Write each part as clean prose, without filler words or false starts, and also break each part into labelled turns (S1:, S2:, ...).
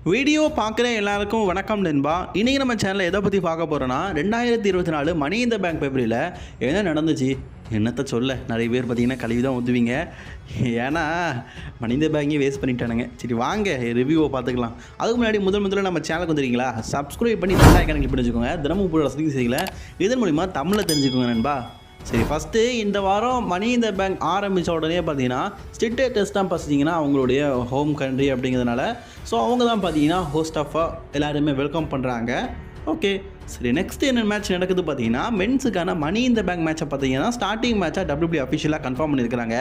S1: Video பார்க்குற எல்லாருக்கும் வணக்கம் நண்பா. இன்றைக்கி நம்ம சேனலில் எதை பற்றி பார்க்க போகிறோன்னா 2024 மணி இந்த பேங்க் பேப்பரில் என்ன நடந்துச்சு என்னத்தை சொல்ல. நிறைய பேர் பார்த்தீங்கன்னா கழுவி தான் ஊற்றுவீங்க. ஏன்னா மணி இந்த பேங்கே வேஸ்ட் பண்ணிட்டானுங்க. சரி வாங்க ரிவ்யூவை பார்த்துக்கலாம். அதுக்கு முன்னாடி முதல்ல நம்ம சேனலுக்கு வந்துருக்கீங்களா, சப்ஸ்கிரைப் பண்ணி நல்லா கணக்கு பண்ணி வச்சுக்கோங்க. தினமும் போட வசதி செய்யலை, இதன் மூலிமா தமிழில் தெரிஞ்சுக்கோங்க நண்பா. சரி, ஃபஸ்ட்டு இந்த வாரம் மணி இந்த பேங்க் ஆரம்பித்த உடனே பார்த்தீங்கன்னா ஸ்டேட் டெஸ்ட் தான் பார்த்தீங்கன்னா அவங்களுடைய ஹோம் கண்ட்ரி அப்படிங்கிறதுனால ஸோ அவங்க தான் பார்த்தீங்கன்னா ஹோஸ்ட் ஆஃபாக எல்லாருமே வெல்கம் பண்ணுறாங்க. ஓகே, சரி நெக்ஸ்ட் என்ன மேட்ச் நடக்குது பார்த்தீங்கன்னா மென்ஸுக்கான மணி இந்த பேங்க் மேட்சை பார்த்தீங்கன்னா ஸ்டார்டிங் மேட்சாக WWE அஃபிஷியலாக கன்ஃபார்ம் பண்ணியிருக்கிறாங்க.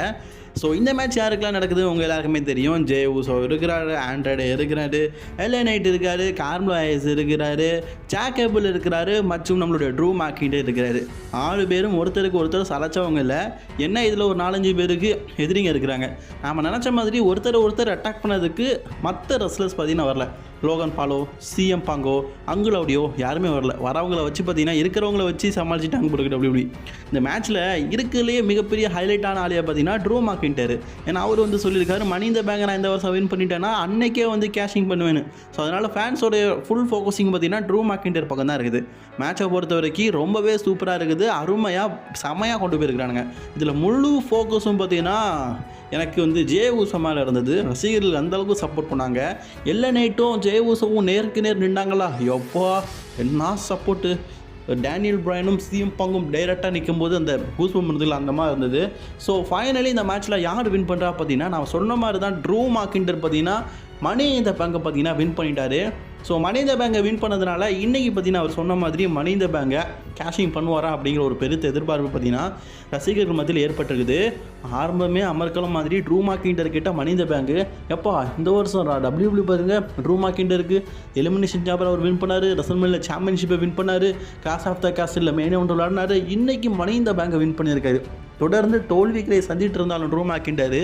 S1: ஸோ இந்த மேட்ச் யாருக்கெல்லாம் நடக்குது உங்கள் எல்லாருக்குமே தெரியும். ஜே ஊசோ இருக்கிறாரு, ஆண்ட்ராய்டு இருக்கிறாரு, எல்ஏ நைட் இருக்காரு, கார்மோ ஐஸ் இருக்கிறாரு, ஜாக்கேபிள் இருக்கிறாரு மற்றும் நம்மளுடைய ட்ரூ மேக்கிண்டே இருக்கிறாரு. 6 பேரும் ஒருத்தருக்கு ஒருத்தர் சலைச்சவங்க இல்லை. என்ன இதில் ஒரு 4-5 பேருக்கு எதிரிங்க இருக்கிறாங்க. நாம் நினச்ச மாதிரி ஒருத்தர் அட்டாக் பண்ணதுக்கு மற்ற ரெஸ்லர்ஸ் பார்த்தீங்கன்னா வரல. லோகன் பாலோ, சிஎம் பாங்கோ, அங்குலவுடியோ யாருமே வரல. வரவங்களை வச்சு பார்த்தீங்கன்னா இருக்கிறவங்கள வச்சு சமாளிச்சுட்டாங்க போட்டு WWE. இந்த மேட்ச்சில் இருக்கிறதுலேயே மிகப்பெரிய ஹைலைட்டான ஆளியாக பார்த்தீங்கன்னா ட்ரூ மாக்கின்ட்டார். ஏன்னா அவர் வந்து சொல்லியிருக்காரு மணி இந்த பேங்கை நான் இந்த வருஷம் வின் பண்ணிட்டேன்னா அன்னைக்கே வந்து கேஷிங் பண்ணுவேன்னு. ஸோ அதனால் ஃபேன்ஸோடைய ஃபுல் ஃபோக்கஸிங் பார்த்தீங்கன்னா ட்ரூ மாக்கின்டர் பக்கம் தான் இருக்குது. மேட்சை பொறுத்த வரைக்கும் ரொம்பவே சூப்பராக இருக்குது. அருமையாக செமையாக கொண்டு போயிருக்கிறானுங்க. இதில் முழு ஃபோக்கஸும் பார்த்தீங்கன்னா எனக்கு வந்து ஜே ஊசோ மேலே இருந்தது. ரசிகர்கள் அந்தளவுக்கு சப்போர்ட் பண்ணாங்க. எல்லா நைட்டும் ஜே ஊசோவும் நேருக்கு நேர் நின்றாங்களா, எப்பா என்ன சப்போர்ட்டு. டேனியல் பிரையனும் சிஎம் பங்கும் டைரெக்டாக நிற்கும் போது அந்த கூஸ்பம் இருந்ததில்ல அந்த மாதிரி இருந்தது. ஸோ ஃபைனலி இந்த மேட்ச்சில் யார் வின் பண்ணுறா பார்த்தீங்கன்னா நான் சொன்ன மாதிரி தான் ட்ரூ மாக்கிண்டர் பார்த்தீங்கன்னா மணி இந்த பேங்கை பார்த்தீங்கன்னா வின் பண்ணிட்டாரு. ஸோ மணி இந்த பேங்கை வின் பண்ணதுனால இன்றைக்கி பார்த்தீங்கன்னா அவர் சொன்ன மாதிரி மணி இந்த பேங்கை கேஷிங் பண்ணுவாரா அப்படிங்கிற ஒரு பெருத்த எதிர்பார்ப்பு பார்த்தீங்கன்னா ரசிகர்கள் மத்தியில் ஏற்பட்டிருக்குது. ஆரம்பமே அமர்க்கலம் மாதிரி ட்ரூ மாக்கிண்டர் கிட்ட மணி இந்த பேங்கு எப்பா இந்த வருஷம் WWE பாருங்க ட்ரூ மாக்கிண்டருக்கு எலிமினேஷன் சாம்பியன் அவர் வின் பண்ணார், ரெசல்மேனியா சாம்பியன்ஷிப்பை வின் பண்ணார், clash of the castle main ஒன்று விளையாடினார். இன்றைக்கி மணி இந்த பேங்கை வின் பண்ணியிருக்காரு. தொடர்ந்து தோல்விகளை சந்திட்டு இருந்தாலும் ட்ரூ மாக்கிண்டர்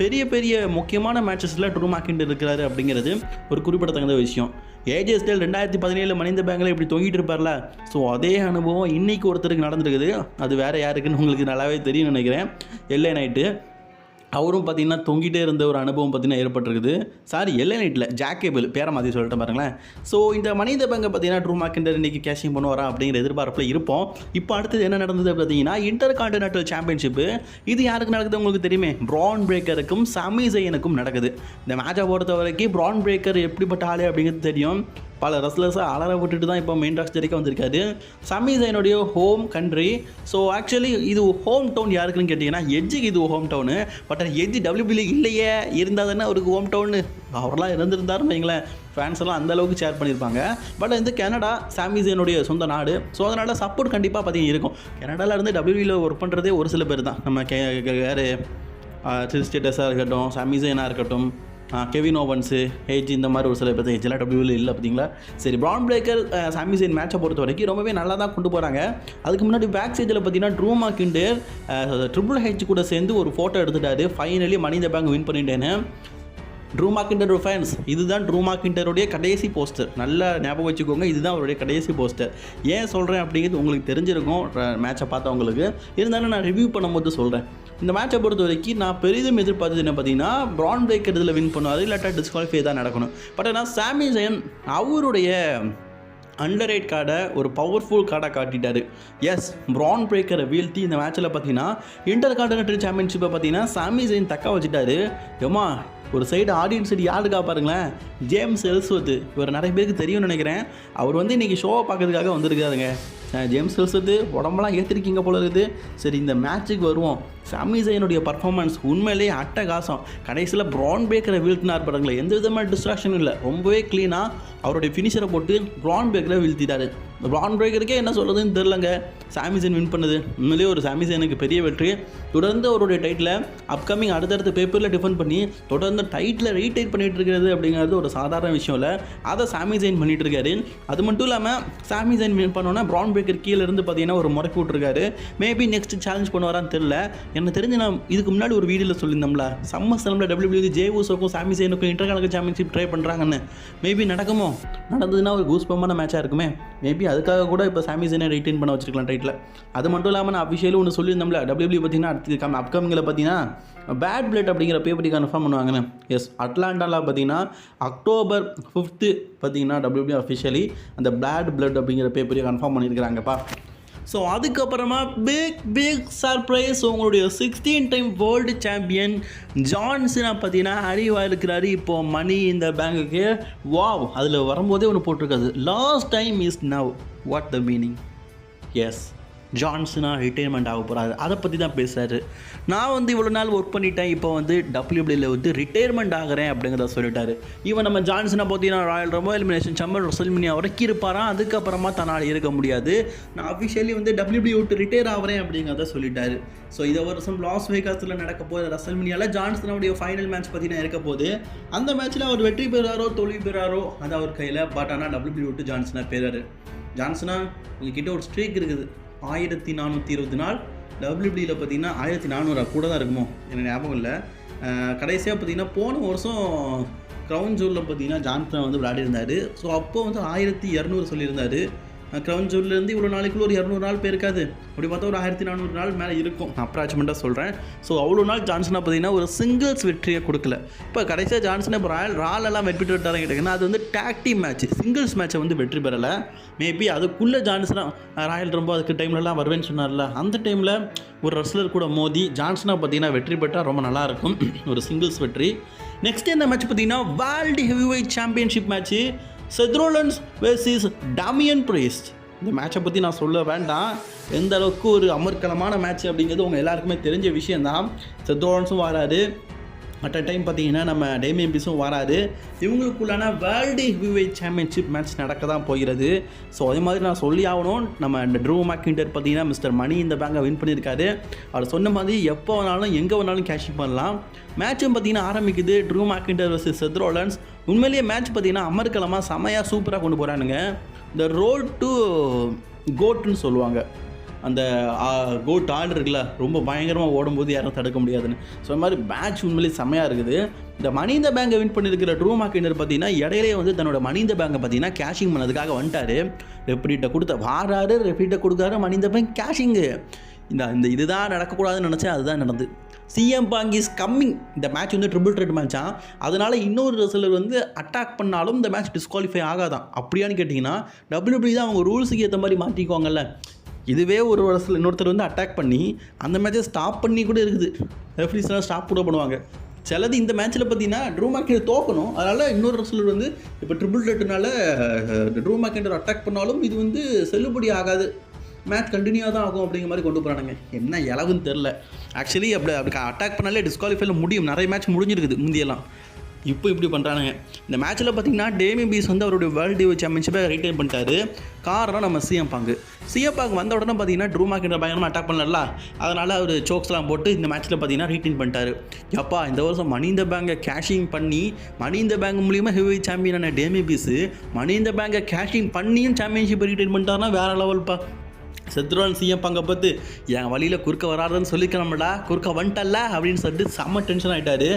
S1: பெரிய முக்கியமான மேட்சஸில் ட்ரூ மாக்கிண்டர் இருக்கிறாரு அப்படிங்கிறது ஒரு குறிப்பிடத்தகுந்த விஷயம். ஏஜே ஸ்டைல் 2017 மணி இந்த பேங்கில் இப்படி தொங்கிட்டு இருப்பார்ல, ஸோ அதே அனுபவம் இன்றைக்கி ஒருத்தருக்கு நடந்துருக்குது. அது வேறு யாருக்குன்னு உங்களுக்கு நல்லாவே தெரியும்னு நினைக்கிறேன். எல்ஏ நைட்டு அவரும் பார்த்திங்கன்னா தொங்கிட்டே இருந்த ஒரு அனுபவம் பார்த்திங்கன்னா ஏற்பட்டிருக்குது. சாரி எல்ஏ நைட்டில் ஜாக்கேபிள் பேரை மாற்றி சொல்லிட்டு பாருங்களேன். ஸோ இந்த மணி இந்த பேங்கை பார்த்தீங்கன்னா ட்ரூ மாக்கிண்டர் இன்றைக்கி கேஷிங் பண்ணுவாரா அப்படிங்கிற எதிர்பார்ப்பில் இருப்போம். இப்போ அடுத்தது என்ன நடந்தது பார்த்தீங்கன்னா இன்டர் கான்டினென்டல் சாம்பியன்ஷிப்பு. இது யாருக்கு நடக்குது உங்களுக்கு தெரியுமே, பிரான் பிரேக்கருக்கும் சாமி ஜெயனுக்கும் நடக்குது. இந்த மேட்சை பொறுத்த வரைக்கும் பிரான் பிரேக்கர் எப்படிப்பட்ட ஆளு அப்படிங்கிறது தெரியும். பல ரெஸ்லர்ஸை அலற விட்டுட்டு தான் இப்போ மெயின் ராஸ்டர் வரைக்கும் வந்திருக்காரு. சாமி ஜெயனுடைய ஹோம் கண்ட்ரி. ஸோ ஆக்சுவலி இது ஹோம் டவுன் யாருக்குன்னு கேட்டிங்கன்னா எட்ஜுக்கு இது home town. But Edge WWE இல்லையே, இருந்தால் தானே அவருக்கு ஹோம் டவுனு. அவரெல்லாம் இருந்திருந்தாருன்னு வைங்களேன், ஃபேன்ஸ் எல்லாம் அந்தளவுக்கு ஷேர் பண்ணியிருப்பாங்க. பட் இந்த கனடா சாமி ஜெயனுடைய சொந்த நாடு. ஸோ அதனால் சப்போர்ட் கண்டிப்பாக பார்த்தீங்கன்னா இருக்கும். கனடாவில் இருந்து WWE ஒர்க் பண்ணுறதே ஒரு சில பேர் தான். நம்ம யார் த்ரில் ஸ்டேட்டஸாக இருக்கட்டும், சாமி ஜெயனாக இருக்கட்டும், கெவின் ஓவன்ஸு, ஏஜ் இந்த மாதிரி ஒரு சில பேர் ஏஜெல்லாம் WWE இல்லை பார்த்தீங்களா. சரி, பிரான் பிரேக்கர் சாமி ஜெயின் மேட்சை பொறுத்த வரைக்கும் ரொம்பவே நல்லா தான் கொண்டு போகிறாங்க. அதுக்கு முன்னாடி பேக் ஸ்டேஜில் பார்த்தீங்கன்னா ட்ரூ மாக்கிண்டர் ட்ரிபிள் ஹெச் கூட சேர்ந்து ஒரு ஃபோட்டோ எடுத்துட்டாரு. ஃபைனலி மணி இந்த பேங்க் வின் பண்ணிட்டேன்னு. ட்ரூ மாக்கிண்டர் ஃபேன்ஸ், இதுதான் ட்ரூ மாக்கிண்டருடைய கடைசி போஸ்டர். நல்லா ஞாபகம் வச்சுக்கோங்க, இதுதான் அவருடைய கடைசி போஸ்டர். ஏன் சொல்கிறேன் அப்படிங்கிறது உங்களுக்கு தெரிஞ்சிருக்கும் மேட்சை பார்த்தவங்களுக்கு. இருந்தாலும் நான் ரிவ்யூ பண்ணும்போது சொல்கிறேன். இந்த மேட்சை பொறுத்த வரைக்கும் நான் பெரிதும் எதிர்பார்த்தது என்ன பார்த்தீங்கன்னா பிரான் பிரேக்கர் இதில் வின் பண்ணுவார், இல்லாட்டா டிஸ்குவாலிஃபை தான் நடக்கணும். பட் ஆனால் சாமி ஜெயன் அவருடைய அண்டர்ரேட் கார்டை ஒரு பவர்ஃபுல் கார்டாக காட்டிட்டார். எஸ், பிரான் பிரேக்கரை வீழ்த்தி இந்த மேட்ச்சில் பார்த்தீங்கன்னா இன்டர் கான்டினென்டல் சாம்பியன்ஷிப்பை பார்த்தீங்கன்னா சாமி ஜெயின் தக்க வச்சுட்டாரு. ஏமா ஒரு சைடு ஆடியன்ஸ் சைடு யாருக்கா பாருங்களேன், ஜேம்ஸ் எல்ஸ்வர்த். இவர் நிறைய பேருக்கு தெரியும்னு நினைக்கிறேன். அவர் வந்து இன்றைக்கி ஷோவை பார்க்கறதுக்காக வந்திருக்காருங்க. ஜேம்ஸ் எல்ஸ்வர்த் உடம்பெல்லாம் ஏற்றிருக்கீங்க போல இருக்குது. சரி, இந்த மேட்ச்சுக்கு வருவோம். சாமி ஜெயனுடைய பர்ஃபார்மன்ஸ் உண்மையிலேயே அட்டகாசம். கடைசியில் பிரான் பிரேக்கரை வீழ்த்தினார் பாருங்களேன், எந்த விதமான டிஸ்ட்ராக்ஷனும் இல்லை. ரொம்பவே க்ளீனாக அவருடைய ஃபினிஷரை போட்டு பிரான் பிரேக்கரை வீழ்த்திட்டாரு. பிரான் பிரேக்கருக்கே என்ன சொல்கிறதுன்னு தெரிலங்க. சாமி ஜெயின் வின் பண்ணுது உண்மையிலேயே ஒரு சாமி ஜெயனுக்கு பெரிய வெற்றி. தொடர்ந்து அவருடைய டைட்டில் அப்கமிங் அடுத்தடுத்த பேப்பரில் டிஃபெண்ட் பண்ணி தொடர்ந்து டைட்டில் ரீடைட் பண்ணிகிட்டு இருக்கிறது அப்படிங்கிறது ஒரு சாதாரண விஷயம் இல்லை. அதை சாமி ஜெயின் பண்ணிகிட்டு இருக்காரு. அது மட்டும் இல்லாமல் சாமி ஜெயின் வின் பண்ணோன்னா பிரான் பிரேக்கர் கீழே இருந்து பார்த்தீங்கன்னா ஒரு முறைக்கு விட்ருக்காரு. மேபி நெக்ஸ்ட் சேலஞ்ச் பண்ணுவாரான்னு தெரியல. எனக்கு தெரிஞ்சு நான் இதுக்கு முன்னாடி ஒரு வீடியோவில் சொல்லியிருந்தோம்ல, சம்மர் WWE ஜே ஊசோக்கும் சாமி சேனுக்கும் இன்டர்கனெக்ட் சாம்பியன்ஷிப் ட்ரை பண்ணுறாங்கன்னு. மேபி நடக்குமோ? நடந்ததுன்னா ஒரு கூஸ்பமான மேட்சாக இருக்குமே. மேபி அதுக்காக கூட இப்போ சாமி சேனை ரிட்டைன் பண்ண வச்சிருக்கலாம் டைட்டில். அது மட்டும் இல்லாமல் நான் அஃபிஷியலும் ஒன்று சொல்லியிருந்தோம்ல, WWE பார்த்தீங்கன்னா அடுத்து அப்கமிங்கில் பார்த்தீங்கன்னா பேட் பிளட் அப்படிங்கிற பேப்பரி கன்ஃபார்ம் பண்ணுவாங்கன்னு. எஸ், அட்லாண்டாவில் பார்த்தீங்கன்னா October 5 பார்த்தீங்கன்னா WWE அஃபிஷியலி அந்த பேட் பிளட் அப்படிங்கிற பேப்பரை கன்ஃபார்ம் பண்ணியிருக்கிறாங்கப்பா. ஸோ அதுக்கப்புறமா பிக் சர்ப்ரைஸ், உங்களுடைய 16 time world champion John Cena பார்த்தீங்கன்னா அறிவாக இருக்கிறாரு இப்போது மணி இந்த பேங்குக்கு. வாவ், அதில் வரும்போதே ஒன்று போட்டிருக்காது, last time is now. What the meaning? Yes, John Cena retirement ஆக போகிறாரு. அதை பற்றி தான் பேசுகிறாரு. நான் வந்து இவ்வளோ நாள் ஒர்க் பண்ணிட்டேன், இப்போ வந்து WWEல வந்து ரிட்டைர்மெண்ட் ஆகிறேன் அப்படிங்கிறத சொல்லிட்டாரு. ஈவன் நம்ம ஜான் சீனா பார்த்தீங்கன்னா ராயல் ரம்போ, எலிமினேஷன் சேம்பர், ரெஸ்ல்மேனியா வரைக்கும் இருப்பாராம். அதுக்கப்புறமா தன்னால் இருக்க முடியாது, நான் அஃபிஷியலி வந்து WWE விட்டு ரிட்டையர் ஆகிறேன் அப்படிங்கிறத சொல்லிட்டாரு. ஸோ இதை வருஷம் லாஸ் வேகாஸில் நடக்க போகிற ரெஸ்ல்மேனியாவில் ஜான் சீனாவுடைய ஃபைனல் மேட்ச் பார்த்தீங்கன்னா இருக்க போது. அந்த மேட்ச்சில் அவர் வெற்றி பெறாரோ தோல்வி பெறாரோ அது அவர் கையில். பட் ஆனால் WWE விட்டு ஜான் சீனா பெறாரு. ஜான் சீனா உங்ககிட்ட ஒரு ஸ்ட்ரீக் இருக்குது, 1420 நாள். WWEல பார்த்தீங்கன்னா 1400 கூட தான் இருக்குமோ, எனக்கு ஞாபகம் இல்லை. கடைசியாக பார்த்தீங்கன்னா போன வருஷம் க்ரௌன் ஜூலில் பார்த்தீங்கன்னா ஜான்சன் வந்து விளையாடி இருந்தார். ஸோ அப்போ வந்து 1200 சொல்லியிருந்தார். க்ரௌன் ஜூல்லேருந்து இவ்வளோ நாளைக்குள்ள ஒரு 200 நாள் போயிருக்காது. அப்படி பார்த்தா ஒரு 1400 நாள் மேலே இருக்கும், அப்ராக்சிமேட்டாக சொல்கிறேன். ஸோ அவ்வளோ நாள் ஜான்சனாக பார்த்தீங்கன்னா ஒரு சிங்கிள்ஸ் வெற்றியை கொடுக்கல. இப்போ கடைசியாக ஜான்சனை இப்போ ராலெல்லாம் வெற்றி பெற்றாரங்க கேட்டிங்கன்னா அது வந்து டாக் டீம் மேட்ச், சிங்கிள்ஸ் மேட்ச்சை வந்து வெற்றி பெறலை. மேபி அதுக்குள்ளே ஜான்சனாக ராயல் ரொம்ப அதுக்கு டைம்லலாம் வருவேன்னு சொன்னார்ல, அந்த டைமில் ஒரு ரெஸ்லர் கூட மோதி ஜான்சனாக பார்த்தீங்கன்னா வெற்றி பெற்றால் ரொம்ப நல்லாயிருக்கும், ஒரு சிங்கிள்ஸ் வெற்றி. நெக்ஸ்ட் இந்த மேட்ச் பார்த்தீங்கன்னா வேர்ல்டு ஹெவிவெயிட் சாம்பியன்ஷிப் மேட்ச்சு, செத் ரோலன்ஸ் வெர்சஸ் டாமியன் பிரைஸ்ட். இந்த மேட்சை பற்றி நான் சொல்ல வேண்டாம், எந்த அளவுக்கு ஒரு அமர்க்கலமான மேட்ச் அப்படிங்கிறது உங்கள் எல்லாருக்குமே தெரிஞ்ச விஷயந்தான். செத் ரோலன்ஸும் வராரு, அட் அ டைம் பார்த்தீங்கன்னா நம்ம டேமியன் பிரிஸ்டும் வராரு. இவங்களுக்குள்ளான வேர்ல்டு ஹெவிவெயிட் சாம்பியன்ஷிப் மேட்ச் நடக்க தான் போகிறது. ஸோ அதே மாதிரி நான் சொல்லி ஆகணும், நம்ம ட்ரூ மேக்கின்டர் பார்த்தீங்கன்னா மிஸ்டர் மணி இந்த பேங்கை வின் பண்ணியிருக்காரு. அவர் சொன்ன மாதிரி எப்போ வேணாலும் எங்கே வேணாலும் கேஷ் பண்ணலாம். மேட்சும் பார்த்தீங்கன்னா ஆரம்பிக்குது, ட்ரூ மேக்கின்டர் வர்சஸ் செத் ரோலன்ஸ். உண்மையிலேயே மேட்ச் பார்த்தீங்கன்னா அமர்க்கலமாக செமையாக சூப்பராக கொண்டு போகிறானுங்க. இந்த ரோட் டு கோட்னு சொல்லுவாங்க, அந்த கோட் ஆர்டர் இருக்குல்ல, ரொம்ப பயங்கரமாக ஓடும்போது யாரும் தடுக்க முடியாதுன்னு. ஸோ அது மாதிரி மேட்ச் உண்மையிலேயே செம்மையாக இருக்குது. இந்த மணி இந்த பேங்கை வின் பண்ணியிருக்கிற ட்ரூ மேக்கின்டர் பார்த்தீங்கன்னா இடையிலே வந்து தன்னோட மணி இந்த பேங்கை பார்த்தீங்கன்னா கேஷிங் பண்ணதுக்காக வந்துட்டார். ரெஃப்ரிகிட்ட கொடுத்த வாராரு, ரெஃப்ரிகிட்ட கொடுக்காரு, மணி இந்த பேங்க் கேஷிங்கு. இந்த இதுதான் நடக்கக்கூடாதுன்னு நினச்சேன், அதுதான் நடந்து. CM Punk is coming. இந்த மேட்ச் வந்து ட்ரிபிள் த்ரெட் மேட்சாக, அதனால் இன்னொரு ரெஸ்லர் வந்து அட்டாக் பண்ணாலும் இந்த மேட்ச் டிஸ்குவாலிஃபை ஆகாதான். அப்படியான்னு கேட்டிங்கன்னா WWE தான் அவங்க ரூல்ஸுக்கு ஏற்ற மாதிரி மாற்றிக்குவாங்கல்ல. இதுவே ஒரு ரெஸ்லர் இன்னொருத்தர் வந்து அட்டாக் பண்ணி அந்த மேட்சை ஸ்டாப் பண்ணி கூட இருக்குது, ரெஃப்ரீஸ்லாம் ஸ்டாப் கூட பண்ணுவாங்க. சிலது இந்த மேட்ச்சில் பார்த்தீங்கன்னா ட்ரூ மேக்கின்டர் தோக்கணும், அதனால் இன்னொரு ரெஸ்லர் வந்து இப்போ ட்ரிபிள் த்ரெட்னால ட்ரூ மேக்கின்டர் அட்டாக் பண்ணாலும் இது வந்து செல்லுபடி ஆகாது, மேட்ச் கண்டினியூவாக தான் ஆகும் அப்படிங்கிற மாதிரி கொண்டு போகிறானுங்க. என்ன இலவுன்னு தெரில. ஆக்சுவலி அப்படி அட்டாக் பண்ணாலே டிஸ்குவாலிஃபைல முடியும், நிறைய மேட்ச் முடிஞ்சிருக்குது முந்தியெல்லாம். இப்போ இப்படி பண்ணுறானுங்க. இந்த மேட்ச்சில் பார்த்தீங்கன்னா டேமியன் பிரைஸ்ட் வந்து அவருடைய வேர்ல்டு சாம்பியன்ஷிப்பை ரிட்டைன் பண்ணிட்டாரு. காரணம் நம்ம CM Punk வந்த உடனே பார்த்தீங்கன்னா ட்ரூ மேக்கின்டர் பயங்கரமாக அட்டாக் பண்ணல, அதனால் அவர் சோக்ஸ்லாம் போட்டு இந்த மேட்ச்சில் பார்த்தீங்கன்னா ரிட்டைன் பண்ணிட்டாரு. எப்பா இந்த வருஷம் மணி இந்த பேங்கை கேஷிங் பண்ணி, மணி இந்த பேங்க் மூலியமாக ஹெவி சாம்பியனான டேமியன் பிரைஸ்ட் மணி இந்த பேங்கை கேஷிங் பண்ணியும் சாம்பியன்ஷிப்பை ரிட்டைன் பண்ணிட்டாருன்னா வேறு லெவல்ப்பா. செத் ரோலன்ஸ் CM Punk பார்த்து என் வழியில் குறுக்க வராதுன்னு சொல்லிக்கிறோம்டா, குறுக்க வந்துட்டல்ல அப்படின்னு சொல்லிட்டு செம்ம டென்ஷன் ஆகிட்டாரு.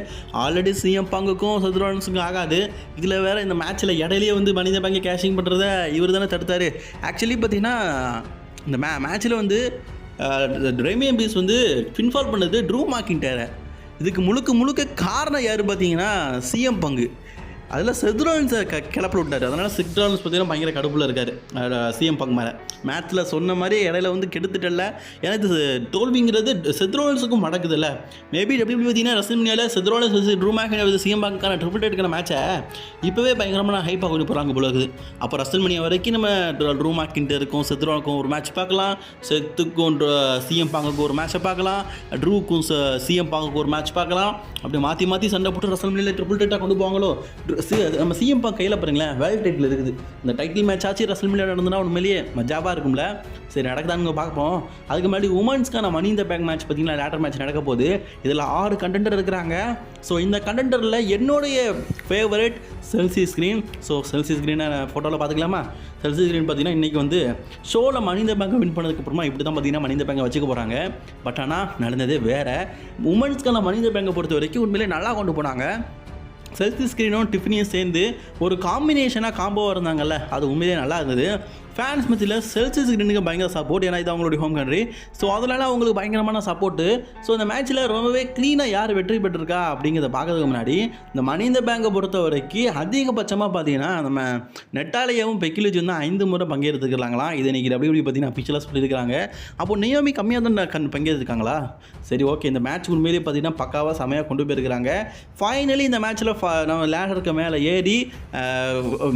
S1: ஆல்ரெடி CM Punkக்கும் செத் ரோலன்ஸுக்கும் ஆகாது, இதில் வேறு இந்த மேட்ச்சில் இடையிலேயே வந்து மணி இந்த பேங்கை கேஷிங் பண்ணுறத இவர் தானே தடுத்தார். ஆக்சுவலி பார்த்தீங்கன்னா இந்த மேட்ச்சில் வந்து டேமியன் பிரைஸ்ட் வந்து பின்ஃபால் பண்ணது ட்ரூ மேக்கின்டரை. இதுக்கு முழுக்க காரணம் யார் பார்த்தீங்கன்னா CM Punk. அதில் செத் ரோலன்ஸை கிளப்பில் விட்டார். அதனால் செத் ரோலன்ஸ் பார்த்தீங்கன்னா பயங்கர கடுப்பில் இருக்கார் CM Punk மேலே. மேட்ச்சில் சொன்ன மாதிரி இடையில வந்து கெடுத்துட்டல, எனக்கு தோல்விங்கிறது செத் ரோலன்ஸுக்கும் நடக்குதுல்ல. மேபி WWE பார்த்தீங்கன்னா ரெஸ்ல்மேனியாவில் செத் ரோலன்ஸ் ட்ரூ மேக்கின்டர் CM Punkக்கான ட்ரிபிள் த்ரெட்க்கான மேட்சை இப்போவே பயங்கரமான ஹைப்பாக கொண்டு போகிறாங்க போல இருக்குது. அப்போ ரெஸ்ல்மேனியா வரைக்கும் நம்ம ட்ரூ மேக்கின்டருக்கும் செத் ரோலனுக்கும் ஒரு மேட்ச் பார்க்கலாம், செத்துக்கும் CM Punkக்கும் ஒரு மேட்சை பார்க்கலாம், ட்ரூக்கும் CM Punkக்கும் ஒரு மேட்ச் பார்க்கலாம். அப்படி மாற்றி சண்டை போட்டு ரெஸ்ல்மேனியாவில் ட்ரிபிள் த்ரெட்டாக கொண்டு போவாங்களோ. நம்ம சிஎம் பங்க் கையில் பாருங்களேன் வேர்ல்டு டைட்டில் இருக்குது. இந்த டைட்டில் மேட்ச் ஆச்சு ரெஸ்ல்மேனியா நடந்ததுன்னா உண்மையிலேயே மஜாவாக இருக்கும்ல. சரி நடக்குதாங்க பார்ப்போம். அதுக்கு முன்னாடி உமன்ஸ்க்கான மணி இந்த பேங்க் மேட்ச் பார்த்தீங்கன்னா லேட்டர் மேட்ச் நடக்க போகுது. இதில் 6 கண்டெண்டர் இருக்கிறாங்க. ஸோ இந்த கண்டெண்டரில் என்னுடைய favourite Chelsea screen. So Chelsea ஸ்க்ரீனை ஃபோட்டோவில் பார்த்துக்கலாமா? செல்சி ஸ்க்ரீன் பார்த்தீங்கன்னா இன்றைக்கி வந்து ஷோவில் மணி இந்த பேங்கை வின் பண்ணதுக்கப்புறமா இப்படி தான் பார்த்தீங்கன்னா மணி இந்த பேங்கை வச்சுக்க போகிறாங்க. பட் ஆனால் நடந்ததே வேறு. உமன்ஸ்க்கான மணி இந்த பேங்கை பொறுத்த வரைக்கும் உண்மையிலே நல்லா கொண்டு போனாங்க. செல்சி ஸ்க்ரீனும் டிஃபனியும் சேர்ந்து ஒரு காம்பினேஷனாக காம்போவாக இருந்தாங்கல்ல, அது உண்மையிலே நல்லா இருந்தது. ஃபேன்ஸ் மத்தியில் செல்சி ஸ்க்ரீனுக்கு பயங்கர சப்போர்ட். ஏன்னா இது அவங்களுடைய ஹோம் கண்ட்ரி. ஸோ அதனால அவங்களுக்கு பயங்கரமான சப்போர்ட்டு. ஸோ இந்த மேட்ச்சில் ரொம்பவே க்ளீனாக யார் வெற்றி பெற்றிருக்கா அப்படிங்கிறத பார்க்கறதுக்கு முன்னாடி இந்த மணி இந்த பேங்கை பொறுத்த வரைக்கும் அதிகபட்சமாக பார்த்தீங்கன்னா நம்ம நெட்டாலியாவும் பெக்கிலிஜும் தான் 5 முறை பங்கேற்றுக்கிறாங்களாம். இது இன்றைக்கி WWE பார்த்தீங்கன்னா அஃபிஷியலாக சொல்லியிருக்காங்க. அப்போது நியோமி கம்மியாக தான் பங்கேற்றுருக்காங்களா? சரி ஓகே. இந்த மேட்ச் உண்மையிலேயே பார்த்தீங்கன்னா பக்காவாக செமையாக கொண்டு போயிருக்கிறாங்க. ஃபைனலி இந்த மேட்ச்சில் நம்ம லேடருக்கு மேலே ஏறி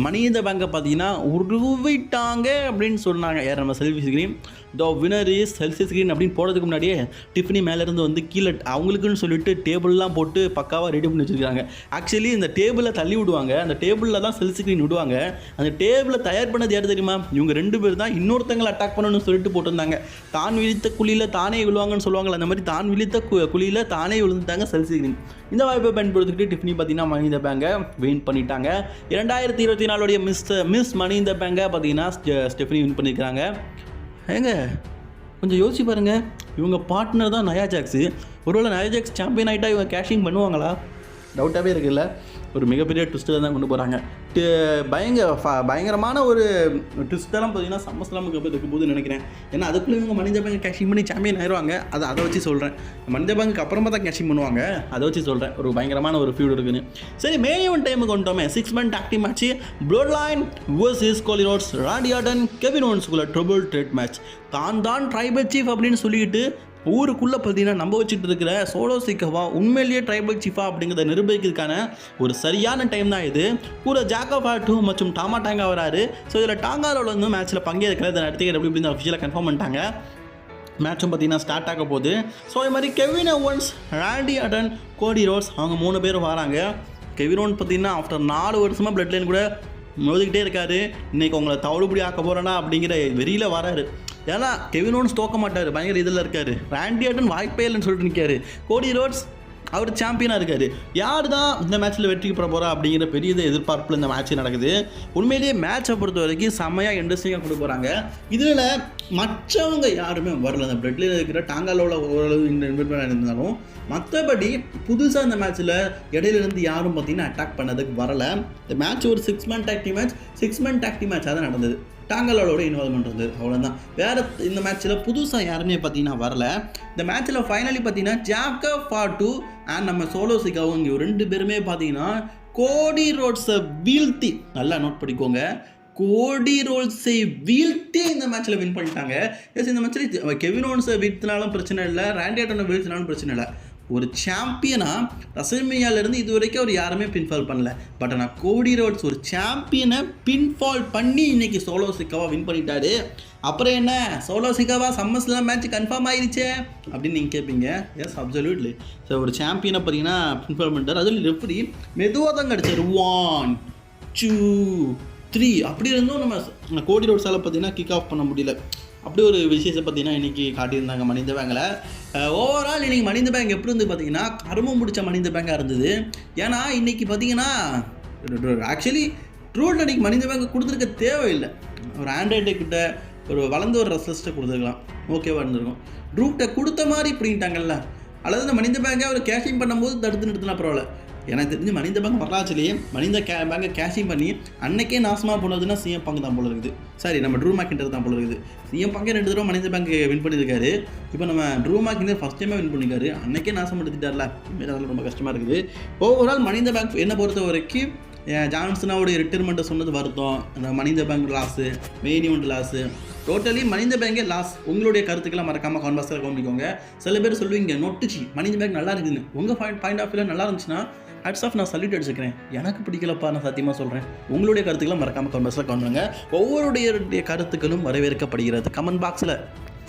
S1: மணி இந்த பேங்கை பார்த்தீங்கன்னா உருவிட்டாங்க அப்படின்னு சொன்னாங்க. யார் நம்ம Chelsea screen. The Winner is Chelsea screen அப்படின்னு போடுறதுக்கு முன்னாடியே டிஃபனி மேலேருந்து வந்து கீழே அவங்களுக்குன்னு சொல்லிட்டு டேபிள்லாம் போட்டு பக்காவாக ரெடி பண்ணி வச்சுருக்காங்க. ஆக்சுவலி இந்த டேபிளை தள்ளி விடுவாங்க. அந்த டேபிளில் தான் செல்சி ஸ்க்ரீன் விடுவாங்க. அந்த டேபிளை தயார் பண்ணது யார் தெரியுமா? இவங்க 2 பேர் தான் இன்னொருத்தங்களை அட்டாக் பண்ணணும்னு சொல்லிட்டு போட்டிருந்தாங்க. தான் விழித்த குழியில் தானே விழுவாங்கன்னு சொல்லுவாங்கள்ல, அந்த மாதிரி தான் விழித்த குழியில் தானே விழுந்துட்டாங்க செல்சி ஸ்க்ரீன். இந்த வாய்ப்பை பயன்படுத்திக்கிட்டு டிஃபனி பார்த்தீங்கன்னா மணி இந்த பேங்கை வின் பண்ணிட்டாங்க. 2024 மிஸ் மணி இந்த பேங்கை பார்த்தீங்கன்னா ஸ்டெஃபனி வின் பண்ணியிருக்கிறாங்க. ஏங்க கொஞ்சம் யோசிச்சு பாருங்கள். இவங்க பார்ட்னர் தான் நயா ஜாக்ஸு. ஒருவேளை நயா ஜாக்ஸ் சாம்பியன் ஆகிட்டா இவங்க கேஷிங் பண்ணுவாங்களா? டவுட்டாகவே இருக்குல்ல. ஒரு மிகப்பெரிய ட்விஸ்ட்டில் தான் கொண்டு போகிறாங்க. பயங்கரமான ஒரு ட்விஸ்டெல்லாம் பார்த்தீங்கன்னா சம்மஸ்லாமுக்கு அப்புறம் இருக்கும்போது நினைக்கிறேன். ஏன்னா அதுக்குள்ளே இவங்க மணி இந்த பேங்க் கேஷிங் பண்ணி சாம்பியன் ஆயிடுவாங்க. அதை வச்சு சொல்கிறேன். மணி இந்த பேங்க்கு அப்புறமா தான் கேஷிங் பண்ணுவாங்க. அதை வச்சு சொல்கிறேன். ஒரு பயங்கரமான ஒரு ஃபியூட் இருக்குன்னு. சரி, மெயின் ஈவென்ட் டைமுக்கு கொண்டோமே. 6 man tag team match blood line vs Cody Rhodes Randy Orton Kevin ஓவன்ஸ்குள்ள ட்ரிபிள் த்ரெட் மேட்ச். தான் ட்ரைபல் சீஃப் அப்படின்னு சொல்லிட்டு ஊருக்குள்ளே பார்த்தீங்கன்னா நம்ப வச்சுட்டு இருக்கிற சோலோ சிக்கவா உண்மையிலேயே ட்ரைபல் சீஃபா அப்படிங்கிறத நிரூபிக்கிறதுக்கான ஒரு சரியான டைம் தான் இது. கூட ஜாக்கப் ஹார்ட் மற்றும் டாமா டாங்கா வராரு. ஸோ இதில் டாங்காரோட வந்து மேட்ச்சில் பங்கேற்கிற இதை நடத்திக்கிற அப்படின்னு அஃபிஷியலாக கன்ஃபார்ம் பண்ணிட்டாங்க. மேட்சும் பார்த்தீங்கன்னா ஸ்டார்ட் ஆக போகுது. ஸோ இது மாதிரி கெவின் ஓவன்ஸ், ராண்டி ஆர்டன், கோடி ரோட்ஸ் அவங்க 3 பேரும் வராங்க. கெவின் ஓவன்ஸ் பார்த்தீங்கன்னா ஆஃப்டர் 4 வருஷமாக பிளட் லைன் கூட மோதிக்கிட்டே இருக்காரு. இன்றைக்கி உங்களை தவிடுபடி ஆக்க போகிறேன்னா அப்படிங்கிற வெறியில் வராரு. ஏன்னா கெவின் ஓவன்ஸ் தோக்க மாட்டார், பயங்கர இதில் இருக்கார். ராண்டி ஆர்டன் வாய்ப்பே இல்லைன்னு சொல்லிட்டு நிற்காரு. கோடி ரோட்ஸ் அவர் சாம்பியனாக இருக்கார். யார் தான் இந்த மேட்ச்சில் வெற்றி பெற போகிறா அப்படிங்கிற பெரிய எதிர்பார்ப்பில் இந்த மேட்ச் நடக்குது. உண்மையிலேயே மேட்சை பொறுத்த வரைக்கும் செம்மையாக இன்ட்ரெஸ்டிங்காக கொண்டு போகிறாங்க. இதில் மற்றவங்க யாருமே வரல. அந்த பிளட்ல இருக்கிற டாங்காலோட ஓரளவு இன்வெஸ்ட்மெண்ட் இருந்தாலும் மற்றபடி புதுசாக இந்த மேட்ச்சில் இடையிலிருந்து யாரும் பார்த்தீங்கன்னா அட்டாக் பண்ணதுக்கு வரலை. இந்த மேட்ச் ஒரு 6 man tag team match. 6 man tag team மேட்சாக தான் நடந்தது. டாங்கலோட இன்வால்மெண்ட் இருந்தது, அவ்வளோதான். வேறு இந்த மேட்ச்சில் புதுசாக யாருமே பார்த்தீங்கன்னா வரல. இந்த மேட்ச்சில் ஃபைனலி பார்த்தீங்கன்னா ஜாக்கப் ஹார்ட் அண்ட் நம்ம சோலோ சிக்காவும் இங்கே 2 பேருமே பார்த்தீங்கன்னா கோடி ரோட்ஸை வீழ்த்தி, நல்லா நோட் பண்ணிக்கோங்க, கோடி ரோட்ஸை வீழ்த்தி இந்த மேட்ச்சில் வின் பண்ணிட்டாங்க. எஸ், இந்த மேட்ச்சில் கெவின் ஓவன்ஸை வீழ்த்தினாலும் பிரச்சனை இல்லை, ராண்டி ஆர்டனை வீழ்த்தினாலும் பிரச்சனை இல்லை. ஒரு சாம்பியனாக ரசல்மேனியாவிலேருந்து இது வரைக்கும் அவர் யாருமே பின்ஃபால் பண்ணல. பட் ஆனால் கோடி ரோட்ஸ் ஒரு சாம்பியனை பின்ஃபால் பண்ணி இன்றைக்கி சோலோ சிக்காவா வின் பண்ணிட்டாரு. அப்புறம் என்ன, சோலோ சிக்காவா சம்மர்ஸ்லாம் மேட்ச் கன்ஃபார்ம் ஆயிடுச்சே அப்படின்னு நீங்கள் கேட்பீங்க. S, absolutely. ஸோ ஒரு சாம்பியனை பார்த்தீங்கன்னா பின்ஃபால் பண்ணிட்டார். அதில் ரெஃப்ரி மெதுவாக தான் கிடச்சார். 1 2 3 அப்படி இருந்தும் நம்ம கோடி ரோட்ஸால் பார்த்தீங்கன்னா கிக் ஆஃப் பண்ண முடியல. அப்படி ஒரு விஷயத்தை பார்த்தீங்கன்னா இன்றைக்கி காட்டியிருந்தாங்க மணி இந்த பேங்கில். ஓவரால் இன்றைக்கி மணி இந்த பேங்க் எப்படி இருந்து பார்த்தீங்கன்னா கருமம் பிடிச்ச மணி இந்த பேங்காக இருந்தது. ஏன்னா இன்றைக்கி பார்த்தீங்கன்னா ஆக்சுவலி ட்ரூட் அன்றைக்கி மணி இந்த பேங்க் கொடுத்துருக்க தேவையில்லை. ஒரு ஆண்ட்ராய்டு கிட்ட ஒரு வளர்ந்து ஒரு ரெஸ்லஸ்ட்டை கொடுத்துருக்கலாம், ஓகேவா இருந்திருக்கும். ட்ரூட்டை கொடுத்த மாதிரி இப்படின்ட்டாங்கல்ல. அல்லது இந்த மணி இந்த பேங்கை அவர் கேஷிங் பண்ணும்போது தடுத்து நிறுத்தினா பரவாயில்ல. எனக்கு தெரிஞ்சு மணி இந்த பேங்க் வரலாச்சிலேயே மணி இந்த பேங்கை கேஷிங் பண்ணி அன்னைக்கே நாசமாக போனதுன்னா சிஎம் பங்கு தான் போல இருக்குது. சாரி, நம்ம ட்ரூ மேக்கின்டர் தான் போல இருக்குது. சிஎம் பங்கே 2 தடவை மணி இந்த பேங்க் வின் பண்ணியிருக்காரு. இப்போ நம்ம ட்ரூ மேக்கின்டர் ஃபஸ்ட் டைமே வின் பண்ணியிருக்காரு. அன்னைக்கே நாசம் படுத்திட்டார்ல, அதெல்லாம் ரொம்ப கஷ்டமாக இருக்குது. ஓவரால் மணி இந்த பேங்க் என்னை பொறுத்த வரைக்கும் ஜான்சனாவோடைய ரிட்டைர்மெண்ட்டை சொன்னது வருத்தம். அந்த மணி இந்த bank loss, main event loss, totally money இந்த பேங்கே லாஸ். உங்களுடைய கருத்துக்கெல்லாம் மறக்காமல் கான்வர்ஸில் கவனிக்கோங்க. சில பேர் சொல்லுவீங்க நொட்டுச்சு மணி இந்த பேங்க் நல்லா இருக்குதுன்னு. உங்கள் பாயிண்ட் ஆஃப் வியூவில் நல்லா இருந்துச்சுன்னா ஹட்ஸ் ஆஃப், நான் சல்யூட் அடிச்சுக்கிறேன். எனக்கு பிடிக்கலப்பா, நான் சத்தியமாக சொல்கிறேன். உங்களுடைய கருத்துக்கெல்லாம் மறக்காமல் கான்வர்ஸில் கவனிங்க. ஒவ்வொருடைய கருத்துக்களும் வரவேற்கப்படுகிறது கமெண்ட் பாக்ஸில்.